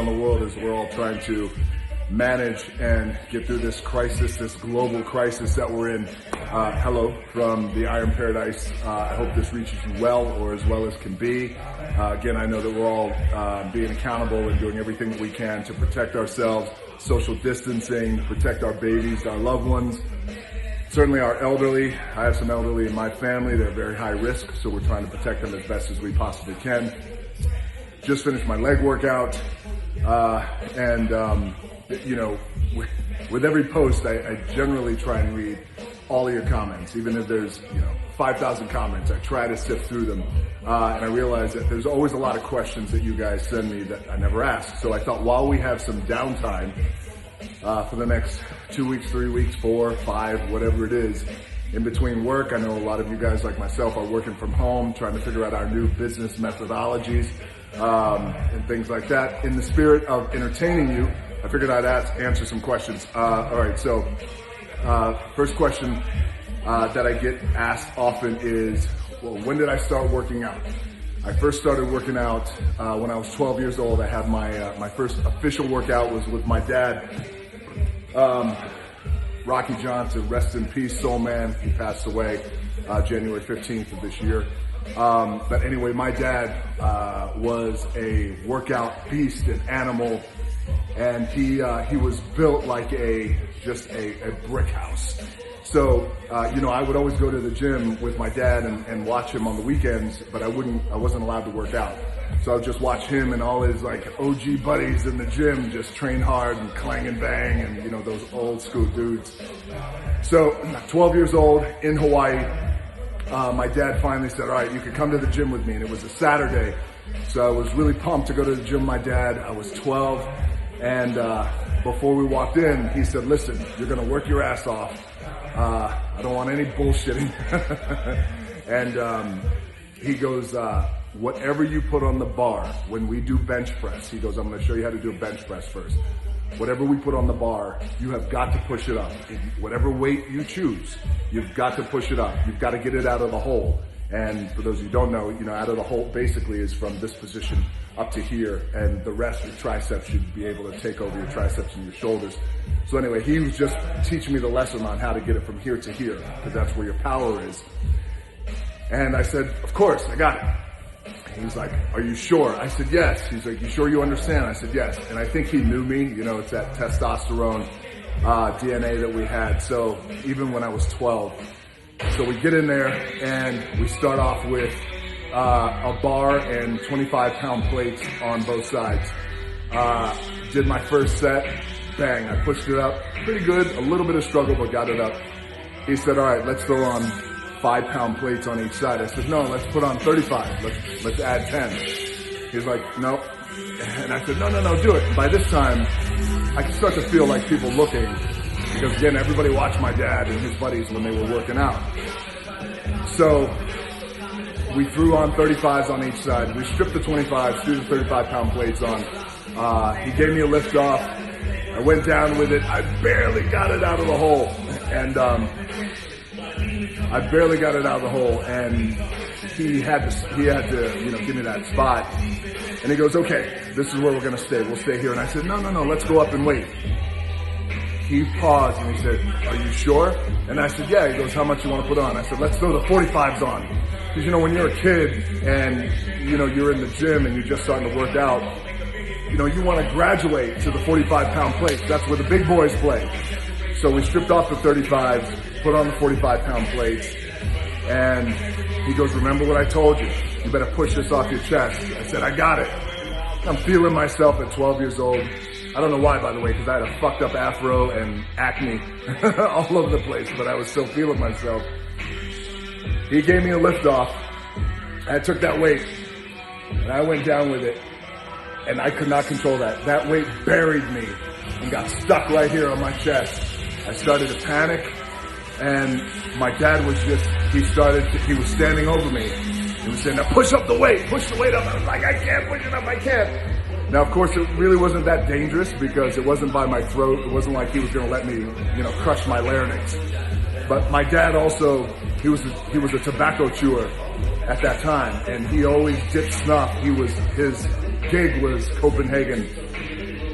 around the world as we're all trying to manage and get through this crisis, this global crisis that we're in. Hello from the Iron Paradise. I hope this reaches you well, or as well as can be. Again, I know that we're all being accountable and doing everything that we can to protect ourselves, social distancing, protect our babies, our loved ones, certainly our elderly. I have some elderly in my family that are very high risk, so we're trying to protect them as best as we possibly can. Just finished my leg workout, you know, with every post, I generally try and read all of your comments, even if there's, 5,000 comments. I try to sift through them, and I realize that there's always a lot of questions that you guys send me that I never ask. So I thought, while we have some downtime for the next 2 weeks, 3 weeks, 4, 5, whatever it is, in between work, I know a lot of you guys like myself are working from home, trying to figure out our new business methodologies and things like that. In the spirit of entertaining you, I figured I'd answer some questions. All right, so first question that I get asked often is, well, when did I start working out? I first started working out when I was 12 years old. I had my first official workout was with my dad, Rocky Johnson, rest in peace, soul man. He passed away January 15th of this year. But anyway, my dad was a workout beast, an animal, and he was built like just a brick house. So, I would always go to the gym with my dad and watch him on the weekends, but I wasn't allowed to work out. So I would just watch him and all his OG buddies in the gym just train hard and clang and bang and, those old school dudes. So 12 years old in Hawaii, my dad finally said, all right, you can come to the gym with me. And it was a Saturday. So I was really pumped to go to the gym with my dad. I was 12. And before we walked in, he said, listen, you're going to work your ass off. I don't want any bullshitting. And he goes, whatever you put on the bar when we do bench press, he goes, I'm going to show you how to do a bench press first. Whatever we put on the bar, you have got to push it up. Whatever weight you choose, you've got to push it up. You've got to get it out of the hole. And for those of you who don't know, out of the hole basically is from this position up to here, and the rest of your triceps should be able to take over your triceps and your shoulders. So anyway, he was just teaching me the lesson on how to get it from here to here, because that's where your power is. And I said, of course, I got it. He's like, are you sure? I said, yes. He's like, you sure you understand? I said, yes. And I think he knew me. It's that testosterone DNA that we had. So even when I was 12, so we get in there and we start off with a bar and 25-pound plates on both sides. Did my first set, bang, I pushed it up pretty good, a little bit of struggle, but got it up. He said, all right, let's throw on 5-pound plates on each side. I said, no, let's put on 35. Let's add 10. He's like, no. And I said, no, do it. And by this time, I could start to feel like people looking, because again, everybody watched my dad and his buddies when they were working out. So we threw on 35s on each side. We stripped the 25s, threw the 35-pound plates on. He gave me a lift off. I went down with it. I barely got it out of the hole. And and he had to give me that spot. And he goes, okay, this is where we're going to stay. We'll stay here. And I said, no, let's go up and wait. He paused and he said, are you sure? And I said, yeah. He goes, how much you want to put on? I said, let's throw the 45s on. Because, when you're a kid and, you're in the gym and you're just starting to work out, you want to graduate to the 45-pound plates. That's where the big boys play. So we stripped off the 35s, put on the 45-pound plates, and he goes, remember what I told you? You better push this off your chest. I said, I got it. I'm feeling myself at 12 years old. I don't know why, by the way, because I had a fucked up afro and acne all over the place, but I was still feeling myself. He gave me a lift off. I took that weight, and I went down with it, and I could not control that. That weight buried me and got stuck right here on my chest. I started to panic, and my dad was he was standing over me. He was saying, now push up the weight, push the weight up. I was like, I can't push it up, I can't. Now, of course, it really wasn't that dangerous because it wasn't by my throat. It wasn't like he was going to let me, crush my larynx. But my dad also, he was a tobacco chewer at that time, and he always dipped snuff. His gig was Copenhagen,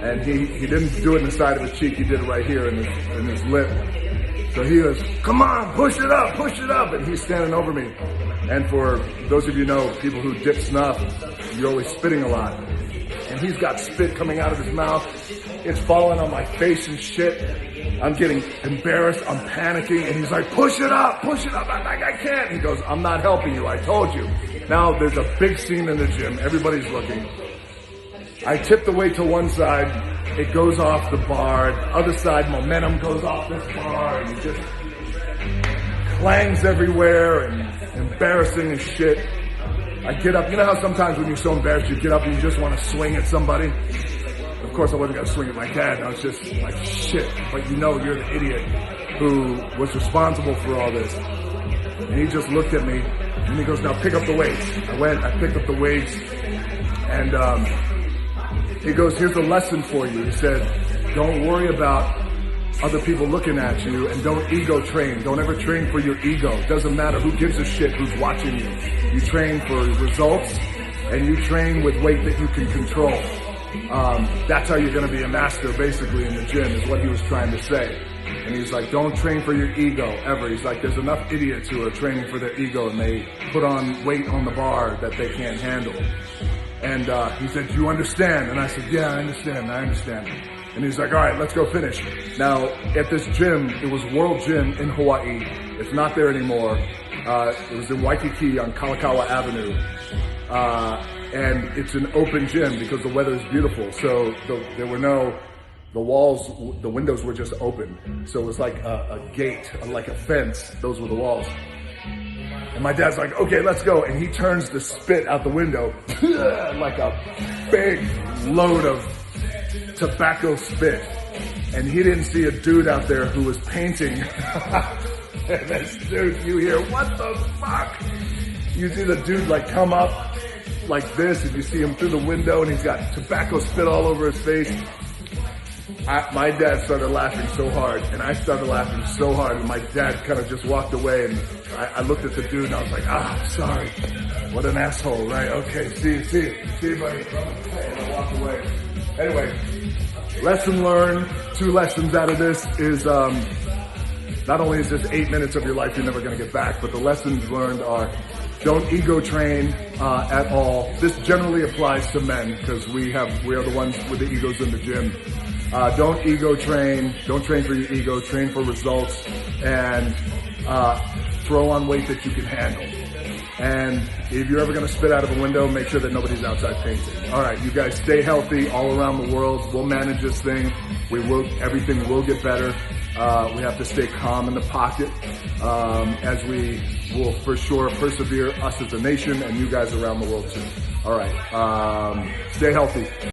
And he didn't do it in the side of his cheek, he did it right here in his lip. So he goes, come on, push it up, and he's standing over me. And for those of you know, people who dip snuff, you're always spitting a lot. And he's got spit coming out of his mouth. It's falling on my face and shit. I'm getting embarrassed, I'm panicking, and he's like, push it up. I'm like, I can't. He goes, I'm not helping you, I told you. Now there's a big scene in the gym, everybody's looking. I tip the weight to one side, it goes off the bar. The other side, momentum goes off this bar, and it just clangs everywhere, and embarrassing as shit. I get up, you know how sometimes when you're so embarrassed, you get up and you just want to swing at somebody? Of course I wasn't going to swing at my dad, I was just like, shit, but you know you're the idiot who was responsible for all this. And he just looked at me, and he goes, now pick up the weights. I picked up the weights, and he goes, here's a lesson for you. He said, don't worry about other people looking at you, and don't ego train. Don't ever train for your ego. It doesn't matter who gives a shit who's watching you. You train for results, and you train with weight that you can control. That's how you're going to be a master, basically, in the gym, is what he was trying to say. And he's like, don't train for your ego, ever. He's like, there's enough idiots who are training for their ego, and they put on weight on the bar that they can't handle. And he said, do you understand? And I said, yeah, I understand. And he's like, all right, let's go finish. Now, at this gym, it was World Gym in Hawaii. It's not there anymore. It was in Waikiki on Kalakaua Avenue. And it's an open gym because the weather is beautiful. So there were the walls, the windows were just open. So it was like a gate, like a fence. Those were the walls. And my dad's like, okay, let's go. And he turns the spit out the window like a big load of tobacco spit. And he didn't see a dude out there who was painting. And this dude, you hear, what the fuck? You see the dude like come up like this, and you see him through the window, and he's got tobacco spit all over his face. My dad started laughing so hard, and I started laughing so hard, and my dad kind of just walked away, and I looked at the dude, and I was like, sorry. What an asshole, right? Okay, see you, buddy. And I walked away. Anyway, lesson learned, 2 lessons out of this is, not only is this 8 minutes of your life you're never going to get back, but the lessons learned are, don't ego train at all. This generally applies to men, because we are the ones with the egos in the gym. Don't ego train. Don't train for your ego. Train for results, and throw on weight that you can handle. And if you're ever going to spit out of a window, make sure that nobody's outside painting. All right, you guys stay healthy all around the world. We'll manage this thing. Everything will get better. We have to stay calm in the pocket as we will for sure persevere, us as a nation and you guys around the world too. All right, stay healthy.